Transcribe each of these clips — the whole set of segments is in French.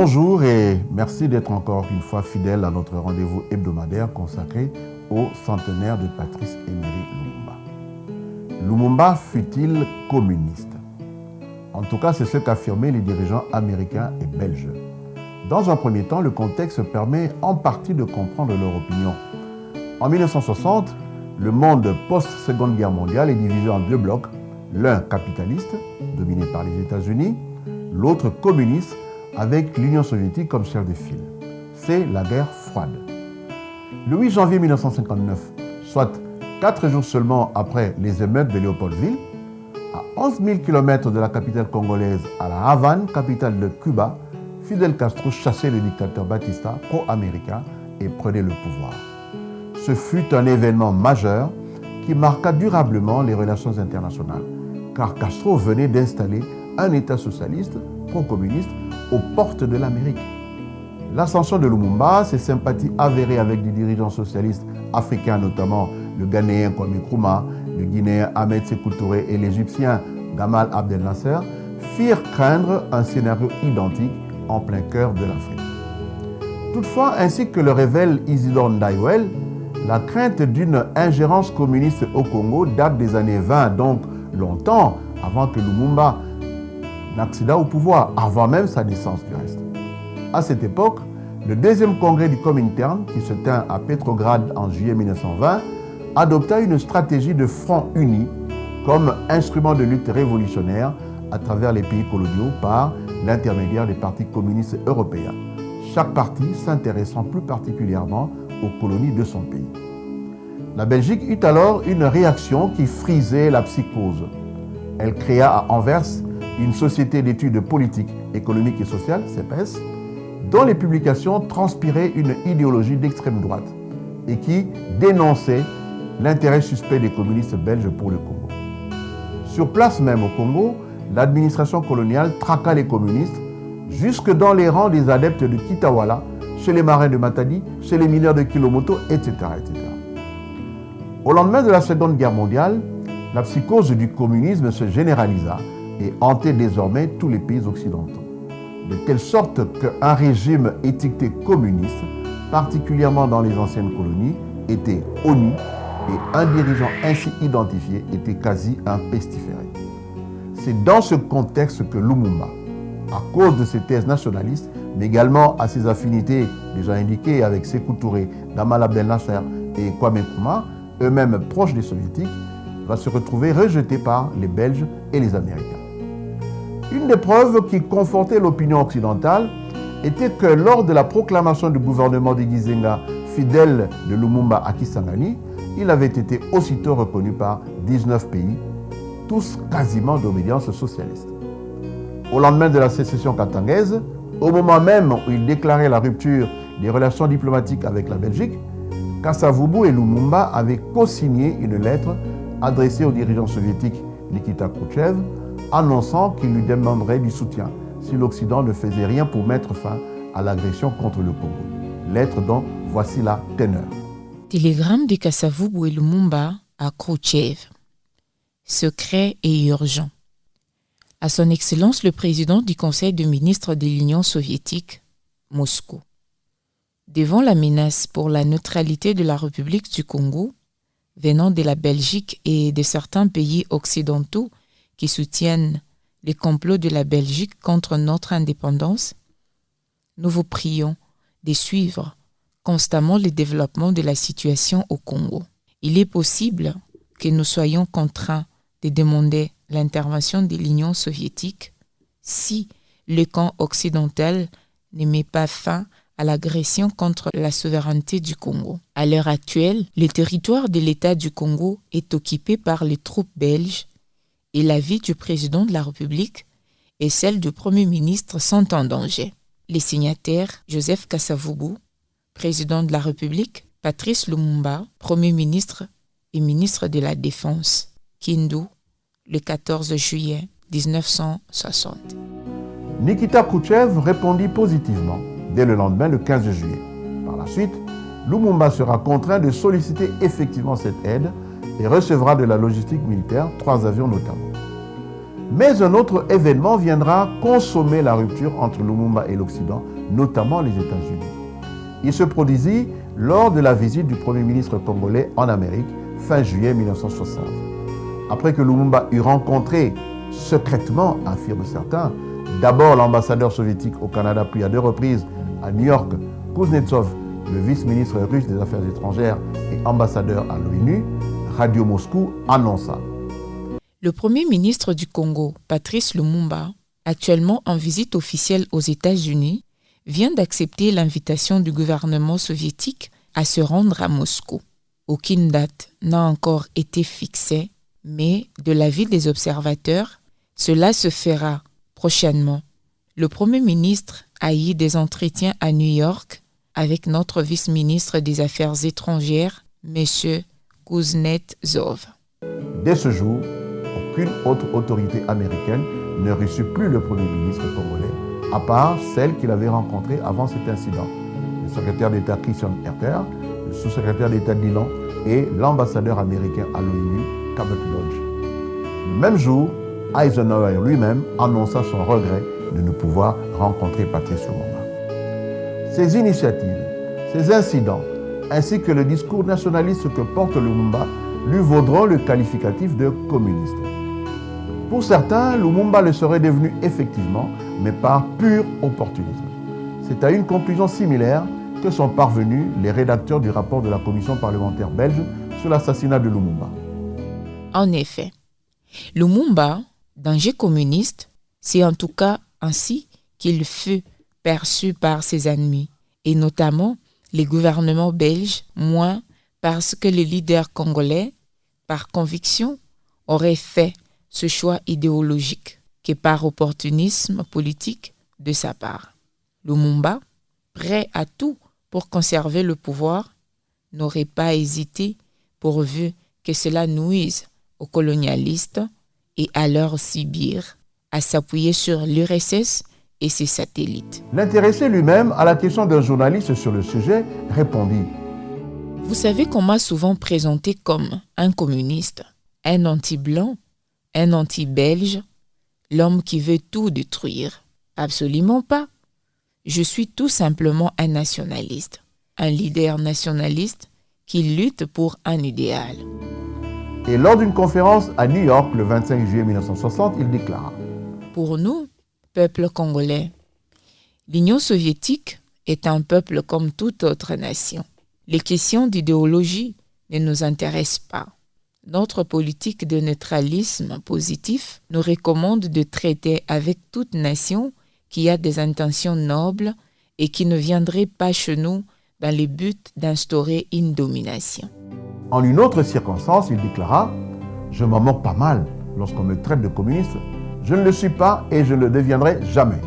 Bonjour et merci d'être encore une fois fidèle à notre rendez-vous hebdomadaire consacré au centenaire de Patrice Emery Lumumba. Lumumba fut-il communiste? En tout cas, c'est ce qu'affirmaient les dirigeants américains et belges. Dans un premier temps, le contexte permet en partie de comprendre leur opinion. En 1960, le monde post-Seconde Guerre mondiale est divisé en deux blocs, l'un capitaliste, dominé par les États-Unis, l'autre communiste, avec l'Union soviétique comme chef de file. C'est la guerre froide. Le 8 janvier 1959, soit 4 jours seulement après les émeutes de Léopoldville, à 11 000 km de la capitale congolaise à la Havane, capitale de Cuba, Fidel Castro chassait le dictateur Batista, pro-américain, et prenait le pouvoir. Ce fut un événement majeur qui marqua durablement les relations internationales, car Castro venait d'installer un État socialiste, pro-communiste, aux portes de l'Amérique. L'ascension de Lumumba, ses sympathies avérées avec des dirigeants socialistes africains, notamment le Ghanéen Kwame Nkrumah, le Guinéen Ahmed Sékou Touré et l'Égyptien Gamal Abdel Nasser, firent craindre un scénario identique en plein cœur de l'Afrique. Toutefois, ainsi que le révèle Isidore Ndaiwel, la crainte d'une ingérence communiste au Congo date des années 20, donc longtemps avant que Lumumba n'accéda au pouvoir, avant même sa naissance du reste. À cette époque, le deuxième congrès du Comintern, qui se tint à Petrograd en juillet 1920, adopta une stratégie de front uni comme instrument de lutte révolutionnaire à travers les pays coloniaux par l'intermédiaire des partis communistes européens, chaque parti s'intéressant plus particulièrement aux colonies de son pays. La Belgique eut alors une réaction qui frisait la psychose. Elle créa à Anvers une société d'études politiques, économiques et sociales, CEPES, dont les publications transpiraient une idéologie d'extrême droite et qui dénonçait l'intérêt suspect des communistes belges pour le Congo. Sur place même au Congo, l'administration coloniale traqua les communistes jusque dans les rangs des adeptes de Kitawala, chez les marins de Matadi, chez les mineurs de Kilomoto, etc., etc. Au lendemain de la Seconde Guerre mondiale, la psychose du communisme se généralisa et hantait désormais tous les pays occidentaux. De telle sorte qu'un régime étiqueté communiste, particulièrement dans les anciennes colonies, était honni et un dirigeant ainsi identifié était quasi un pestiféré. C'est dans ce contexte que Lumumba, à cause de ses thèses nationalistes, mais également à ses affinités déjà indiquées avec Sékou Touré, Gamal Abdel Nasser et Kwame Nkrumah, eux-mêmes proches des soviétiques, va se retrouver rejeté par les Belges et les Américains. Une des preuves qui confortait l'opinion occidentale était que lors de la proclamation du gouvernement de Gizenga fidèle de Lumumba à Kisangani, il avait été aussitôt reconnu par 19 pays, tous quasiment d'obédience socialiste. Au lendemain de la sécession katangaise, au moment même où il déclarait la rupture des relations diplomatiques avec la Belgique, Kasavubu et Lumumba avaient co-signé une lettre adressée au dirigeant soviétique Nikita Khrouchtchev, annonçant qu'il lui demanderait du soutien si l'Occident ne faisait rien pour mettre fin à l'agression contre le Congo. Lettre dont voici la teneur. Télégramme de Kasavubu et Lumumba à Khrouchtchev. Secret et urgent. À son Excellence le Président du Conseil de ministres de l'Union soviétique, Moscou. Devant la menace pour la neutralité de la République du Congo, venant de la Belgique et de certains pays occidentaux qui soutiennent les complots de la Belgique contre notre indépendance, nous vous prions de suivre constamment le développement de la situation au Congo. Il est possible que nous soyons contraints de demander l'intervention de l'Union soviétique si le camp occidental ne met pas fin à l'agression contre la souveraineté du Congo. À l'heure actuelle, le territoire de l'État du Congo est occupé par les troupes belges et la vie du président de la République et celle du Premier ministre sont en danger. Les signataires Joseph Kasavubu, président de la République, Patrice Lumumba, Premier ministre et ministre de la Défense, Kindu, le 14 juillet 1960. Nikita Khrouchtchev répondit positivement dès le lendemain, le 15 juillet. Par la suite, Lumumba sera contraint de solliciter effectivement cette aide et recevra de la logistique militaire, 3 avions notamment. Mais un autre événement viendra consommer la rupture entre Lumumba et l'Occident, notamment les États-Unis. Il se produisit lors de la visite du Premier ministre congolais en Amérique, fin juillet 1960. Après que Lumumba eut rencontré secrètement, affirment certains, d'abord l'ambassadeur soviétique au Canada, puis à 2 reprises à New York, Kuznetsov, le vice-ministre russe des Affaires étrangères et ambassadeur à l'ONU, Radio Moscou annonça. Le Premier ministre du Congo, Patrice Lumumba, actuellement en visite officielle aux États-Unis, vient d'accepter l'invitation du gouvernement soviétique à se rendre à Moscou. Aucune date n'a encore été fixée, mais de l'avis des observateurs, cela se fera prochainement. Le Premier ministre a eu des entretiens à New York avec notre vice-ministre des Affaires étrangères, M. Kuznetsov. Dès ce jour, aucune autre autorité américaine ne reçut plus le Premier ministre congolais, à part celle qu'il avait rencontrée avant cet incident. Le secrétaire d'État Christian Herter, le sous-secrétaire d'État Dillon et l'ambassadeur américain à l'ONU, Cabot Lodge. Le même jour, Eisenhower lui-même annonça son regret de ne pouvoir rencontrer Patrice Lumumba. Ces initiatives, ces incidents, ainsi que le discours nationaliste que porte Lumumba, lui vaudront le qualificatif de communiste. Pour certains, Lumumba le serait devenu effectivement, mais par pur opportunisme. C'est à une conclusion similaire que sont parvenus les rédacteurs du rapport de la commission parlementaire belge sur l'assassinat de Lumumba. En effet, Lumumba, danger communiste, c'est en tout cas ainsi qu'il fut perçu par ses ennemis, et notamment les gouvernements belges, moins parce que les leaders congolais, par conviction, auraient fait ce choix idéologique que par opportunisme politique de sa part. Lumumba, prêt à tout pour conserver le pouvoir, n'aurait pas hésité pourvu que cela nuise aux colonialistes et à leur sbires à s'appuyer sur l'URSS et ses satellites. L'intéressé lui-même, à la question d'un journaliste sur le sujet, répondit: Vous savez qu'on m'a souvent présenté comme un communiste, un anti-blanc, un anti-belge, l'homme qui veut tout détruire. Absolument pas. Je suis tout simplement un nationaliste, un leader nationaliste qui lutte pour un idéal. Et lors d'une conférence à New York le 25 juillet 1960, il déclara: Pour nous, peuple congolais, l'Union soviétique est un peuple comme toute autre nation. Les questions d'idéologie ne nous intéressent pas. Notre politique de neutralisme positif nous recommande de traiter avec toute nation qui a des intentions nobles et qui ne viendrait pas chez nous dans le but d'instaurer une domination. En une autre circonstance, il déclara: Je m'en moque pas mal lorsqu'on me traite de communiste. Je ne le suis pas et je ne le deviendrai jamais.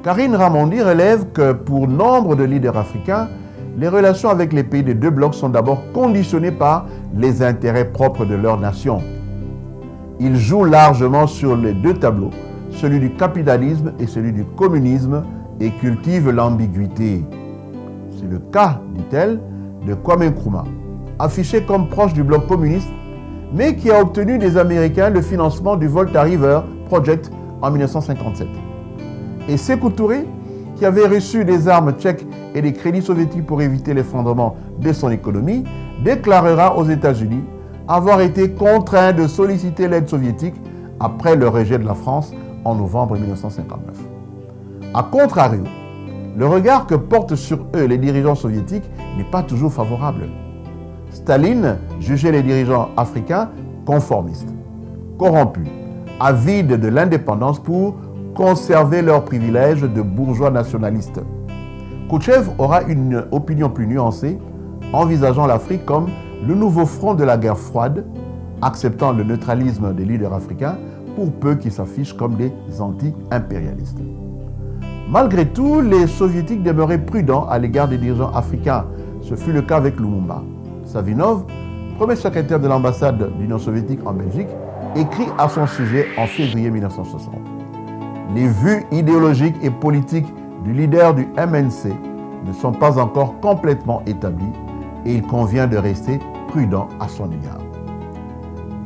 Karine Ramondi relève que pour nombre de leaders africains, les relations avec les pays des 2 blocs sont d'abord conditionnées par les intérêts propres de leur nation. Ils jouent largement sur les 2 tableaux, celui du capitalisme et celui du communisme, et cultivent l'ambiguïté. C'est le cas, dit-elle, de Kwame Nkrumah, affiché comme proche du bloc communiste, mais qui a obtenu des Américains le financement du Volta River Project en 1957. Et Sékou Touré, qui avait reçu des armes tchèques et des crédits soviétiques pour éviter l'effondrement de son économie, déclarera aux États-Unis avoir été contraint de solliciter l'aide soviétique après le rejet de la France en novembre 1959. A contrario, le regard que portent sur eux les dirigeants soviétiques n'est pas toujours favorable. Staline jugeait les dirigeants africains conformistes, corrompus, avides de l'indépendance pour conserver leurs privilèges de bourgeois nationalistes. Khrouchtchev aura une opinion plus nuancée, envisageant l'Afrique comme le nouveau front de la guerre froide, acceptant le neutralisme des leaders africains pour peu qu'ils s'affichent comme des anti-impérialistes. Malgré tout, les soviétiques demeuraient prudents à l'égard des dirigeants africains. Ce fut le cas avec Lumumba. Savinov, premier secrétaire de l'ambassade de l'Union soviétique en Belgique, écrit à son sujet en février 1960. Les vues idéologiques et politiques du leader du MNC ne sont pas encore complètement établies et il convient de rester prudent à son égard.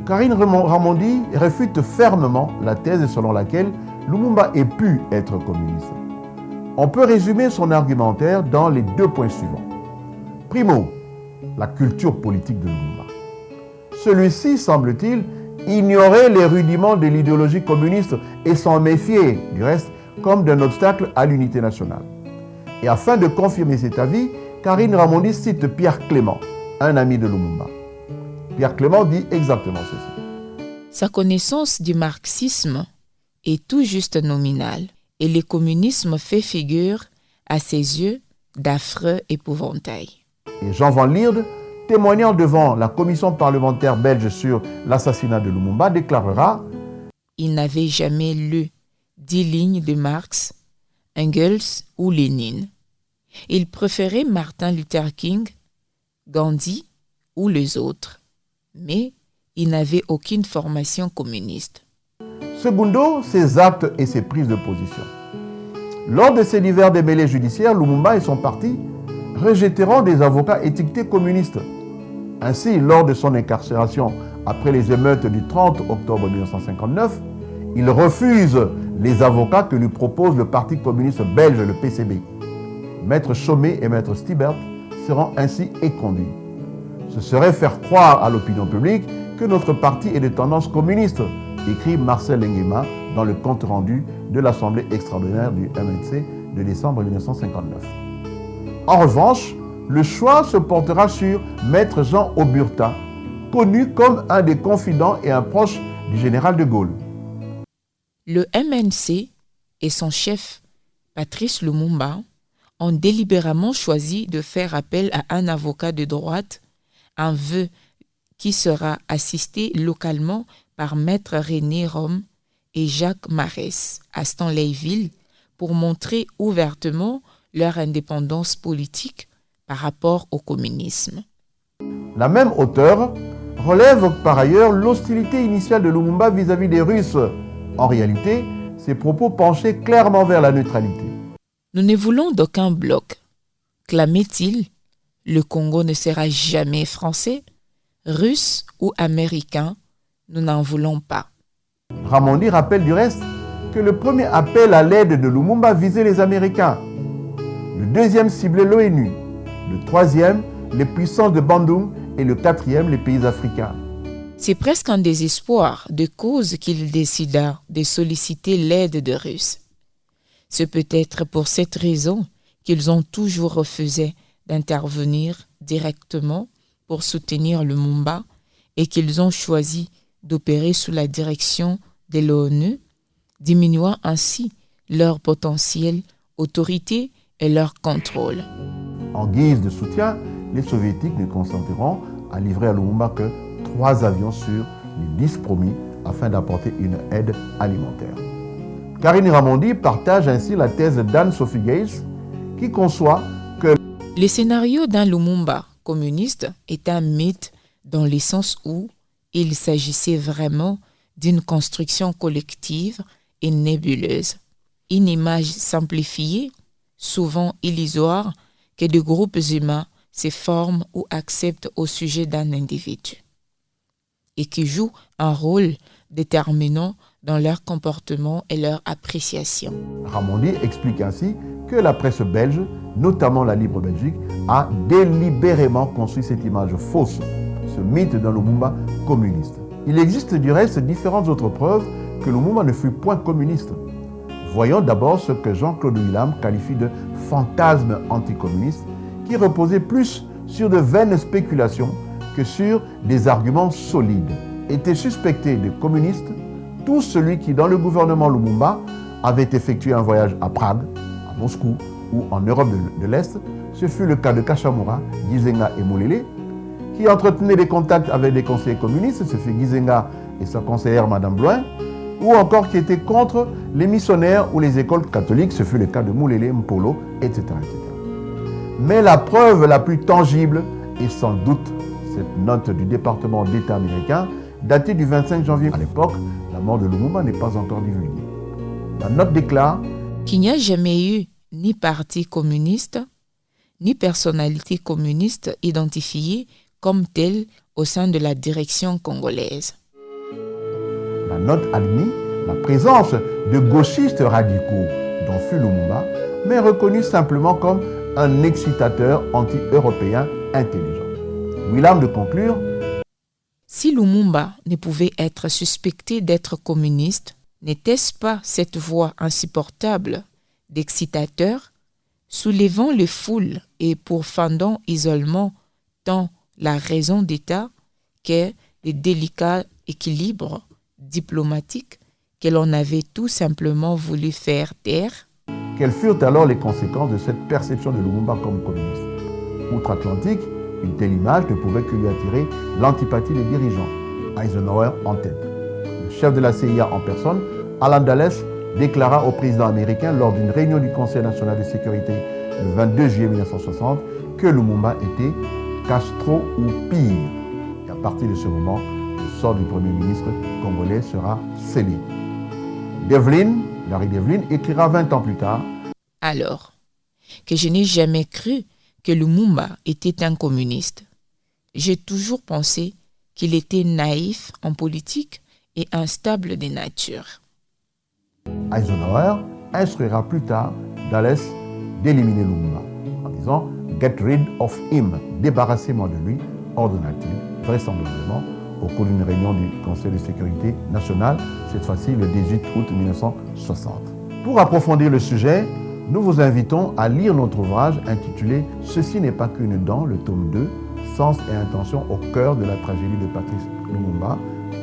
Karine Ramondi réfute fermement la thèse selon laquelle Lumumba ait pu être communiste. On peut résumer son argumentaire dans les 2 points suivants. Primo, la culture politique de Lumumba. Celui-ci, semble-t-il, ignorait les rudiments de l'idéologie communiste et s'en méfiait, du reste, comme d'un obstacle à l'unité nationale. Et afin de confirmer cet avis, Karine Ramondi cite Pierre Clément, un ami de Lumumba. Pierre Clément dit exactement ceci. Sa connaissance du marxisme est tout juste nominale et le communisme fait figure, à ses yeux, d'affreux épouvantail. Et Jean Van Lierde, témoignant devant la commission parlementaire belge sur l'assassinat de Lumumba, déclarera « Il n'avait jamais lu 10 lignes de Marx, Engels ou Lénine. Il préférait Martin Luther King, Gandhi ou les autres, mais il n'avait aucune formation communiste. » Segundo, ses actes et ses prises de position. Lors de ces divers démêlés judiciaires, Lumumba et son parti rejetteront des avocats étiquetés communistes. Ainsi, lors de son incarcération après les émeutes du 30 octobre 1959, il refuse les avocats que lui propose le Parti communiste belge, le PCB. Maître Chaumet et Maître Stibert seront ainsi éconduits. Ce serait faire croire à l'opinion publique que notre parti est de tendance communiste, écrit Marcel Nguema dans le compte rendu de l'Assemblée extraordinaire du MNC de décembre 1959. En revanche, le choix se portera sur Maître Jean Auburtin, connu comme un des confidents et un proche du général de Gaulle. Le MNC et son chef, Patrice Lumumba, ont délibérément choisi de faire appel à un avocat de droite, un vœu qui sera assisté localement par Maître René Rome et Jacques Marès à Stanleyville pour montrer ouvertement leur indépendance politique par rapport au communisme. La même auteure relève par ailleurs l'hostilité initiale de Lumumba vis-à-vis des Russes. En réalité, ses propos penchaient clairement vers la neutralité. Nous ne voulons d'aucun bloc, clamait-il. Le Congo ne sera jamais français, russe ou américain, nous n'en voulons pas. Ramondi rappelle du reste que le premier appel à l'aide de Lumumba visait les Américains. Le deuxième ciblait l'ONU. Le troisième, les puissances de Bandung. Et le quatrième, les pays africains. C'est presque en désespoir de cause qu'il décida de solliciter l'aide des Russes. C'est peut-être pour cette raison qu'ils ont toujours refusé d'intervenir directement pour soutenir Lumumba et qu'ils ont choisi d'opérer sous la direction de l'ONU, diminuant ainsi leur potentielle autorité et leur contrôle. En guise de soutien, les soviétiques ne consentiront à livrer à Lumumba que 3 avions sur les 10 promis afin d'apporter une aide alimentaire. Karine Ramondi partage ainsi la thèse d'Anne-Sophie Gates qui conçoit que le scénario d'un Lumumba communiste est un mythe dans le sens où il s'agissait vraiment d'une construction collective et nébuleuse, une image simplifiée, souvent illusoire, que des groupes humains se forment ou acceptent au sujet d'un individu et qui jouent un rôle déterminant dans leur comportement et leur appréciation. Ramondi explique ainsi que la presse belge, notamment la Libre Belgique, a délibérément construit cette image fausse, ce mythe d'un Lumumba communiste. Il existe du reste différentes autres preuves que Lumumba ne fut point communiste. Voyons d'abord ce que Jean-Claude Willam qualifie de fantasme anticommuniste, qui reposait plus sur de vaines spéculations que sur des arguments solides. Était suspecté de communiste tout celui qui, dans le gouvernement Lumumba, avait effectué un voyage à Prague, à Moscou ou en Europe de l'Est. Ce fut le cas de Kachamura, Gizenga et Moulele, qui entretenaient des contacts avec des conseillers communistes, ce fut Gizenga et sa conseillère Madame Bloin, ou encore qui étaient contre les missionnaires ou les écoles catholiques, ce fut le cas de Moulele, Mpolo, etc., etc. Mais la preuve la plus tangible est sans doute cette note du département d'État américain datée du 25 janvier. À l'époque, la mort de Lumumba n'est pas encore divulguée. La note déclare qu'il n'y a jamais eu ni parti communiste, ni personnalité communiste identifiée comme telle au sein de la direction congolaise. La note admit la présence de gauchistes radicaux dont fut Lumumba, mais reconnu simplement comme un excitateur anti-européen intelligent. Willam de conclure: si Lumumba ne pouvait être suspecté d'être communiste, n'était-ce pas cette voix insupportable d'excitateur, soulevant les foules et pourfendant isolement tant la raison d'État que les délicats équilibres diplomatiques que l'on avait tout simplement voulu faire taire? Quelles furent alors les conséquences de cette perception de Lumumba comme communiste? Outre-Atlantique, une telle image ne pouvait que lui attirer l'antipathie des dirigeants, Eisenhower en tête. Le chef de la CIA en personne, Alan Dulles, déclara au président américain lors d'une réunion du Conseil national de sécurité le 22 juillet 1960 que Lumumba était Castro ou pire. Et à partir de ce moment, le sort du premier ministre congolais sera scellé. Larry Devlin, écrira 20 ans plus tard: alors que je n'ai jamais cru que Lumumba était un communiste. J'ai toujours pensé qu'il était naïf en politique et instable de nature. Eisenhower instruira plus tard Dulles d'éliminer Lumumba en disant « Get rid of him », débarrassez-moi de lui, ordonna-t-il, vraisemblablement au cours d'une réunion du Conseil de sécurité nationale, cette fois-ci le 18 août 1960. Pour approfondir le sujet, nous vous invitons à lire notre ouvrage intitulé « Ceci n'est pas qu'une dent », le tome 2, Sens et intention au cœur de la tragédie de Patrice Lumumba,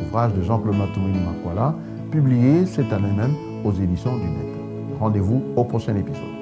ouvrage de Jean-Claude Matoumini Makwala, publié cette année même aux éditions du Net. Rendez-vous au prochain épisode.